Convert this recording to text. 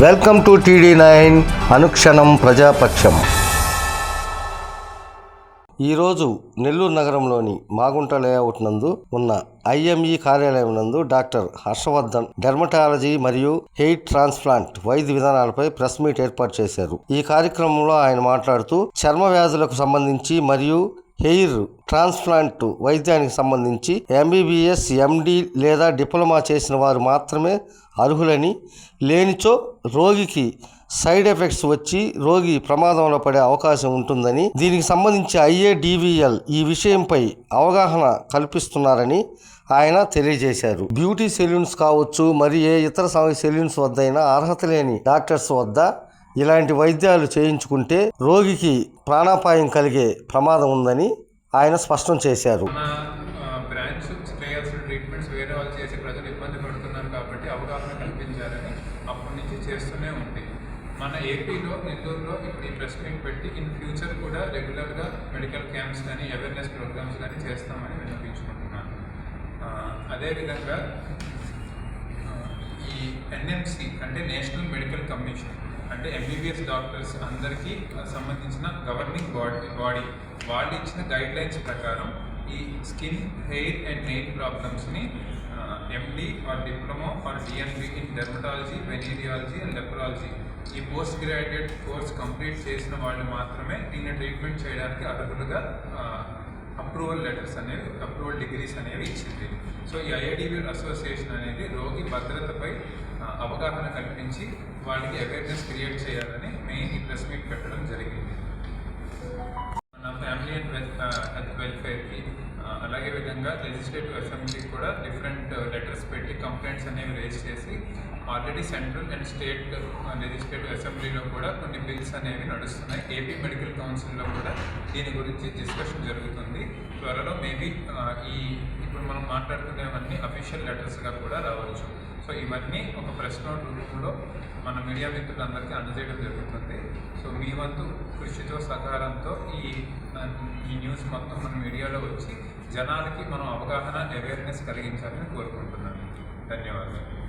Welcome to TD9 అనుక్షణం ప్రజాపక్షం. ఈరోజు నెల్లూరు నగరంలోని Magunta layout నందు ఉన్న IME కార్యాలయం నందు డాక్టర్ హర్షవర్ధన్ డెర్మటాలజీ మరియు హెయిర్ ట్రాన్స్ప్లాంట్ వైద్య విధానాలపై ప్రెస్ మీట్ ఏర్పాటు చేశారు. ఈ కార్యక్రమంలో ఆయన మాట్లాడుతూ చర్మ వ్యాధులకు సంబంధించి మరియు హెయిర్ ట్రాన్స్ప్లాంట్ వైద్యానికి సంబంధించి MBBS, MD లేదా డిప్లొమా చేసిన వారు మాత్రమే అర్హులని, లేనిచో రోగికి సైడ్ ఎఫెక్ట్స్ వచ్చి రోగి ప్రమాదంలో పడే అవకాశం ఉంటుందని, దీనికి సంబంధించి IADVL ఈ విషయంపై అవగాహన కల్పిస్తున్నారని ఆయన తెలియజేశారు. బ్యూటీ సెలూన్స్ కావచ్చు, మరి ఏ ఇతర సెలూన్స్ వద్దైనా అర్హత లేని డాక్టర్స్ వద్ద ఇలాంటి వైద్యాలు చేయించుకుంటే రోగికి ప్రాణాపాయం కలిగే ప్రమాదం ఉందని ఆయన స్పష్టం చేశారు. బ్రాంచ్ చేయాల్సిన ట్రీట్మెంట్స్ వేరే వాళ్ళు చేసి ప్రజలు ఇబ్బంది పడుతున్నారు కాబట్టి అవగాహన కల్పించాలని అప్పటి నుంచి చేస్తూనే ఉంది. మన ఏపీలో నెల్లూరులో ఇప్పుడు ఈ ప్రెస్ మీట్ పెట్టి ఇన్ ఫ్యూచర్ కూడా రెగ్యులర్గా మెడికల్ క్యాంప్స్ కానీ అవేర్నెస్ ప్రోగ్రామ్స్ కానీ చేస్తామని వినిపించుకుంటున్నాను. అదేవిధంగా ఈ NMC అంటే నేషనల్ మెడికల్ కమిషన్ అంటే MBBS డాక్టర్స్ అందరికీ సంబంధించిన గవర్నింగ్ బాడీ వాళ్ళు ఇచ్చిన గైడ్ లైన్స్ ప్రకారం ఈ స్కిన్, హెయిర్ అండ్ నెయిల్ ప్రాబ్లమ్స్ని MD or diploma or DNB in dermatology, venereology and leprology ఈ పోస్ట్ గ్రాడ్యుయేట్ కోర్స్ కంప్లీట్ చేసిన వాళ్ళు మాత్రమే దీన్ని ట్రీట్మెంట్ చేయడానికి అర్హులుగా అప్రూవల్ లెటర్స్ అనేవి, అప్రూవల్ డిగ్రీస్ అనేవి ఇచ్చింది. సో ఈ IADVL అసోసియేషన్ అనేది రోగి భద్రతపై అవగాహన కల్పించి వాళ్ళకి అవేర్నెస్ క్రియేట్ చేయాలని మెయిన్ ఈ ప్రెస్ మీట్ పెట్టడం జరిగింది. నా ఫ్యామిలీ అండ్ హెల్త్ వెల్ఫేర్కి అలాగే విధంగా లెజిస్లేటివ్ అసెంబ్లీకి కూడా డిఫరెంట్ లెటర్స్ పెట్టి కంప్లైంట్స్ అనేవి రేజ్ చేసి already central and state legislative అసెంబ్లీలో కూడా కొన్ని బిల్స్ అనేవి నడుస్తున్నాయి. ఏపీ మెడికల్ కౌన్సిల్లో కూడా దీని గురించి డిస్కషన్ జరుగుతుంది. త్వరలో మేబీ ఇప్పుడు మనం మాట్లాడుకునేవన్నీ అఫీషియల్ లెటర్స్గా కూడా రావచ్చు. సో ఇవన్నీ ఒక ప్రెస్ నోట్ రూపంలో మన మీడియా మిత్రులందరికీ అందజేయడం జరుగుతుంది. సో మీ వంతు కృషితో సహకారంతో ఈ న్యూస్ మొత్తం మన మీడియాలో వచ్చి జనాలకి మనం అవగాహన, అవేర్నెస్ కలిగించాలని కోరుకుంటున్నాను. ధన్యవాదాలు.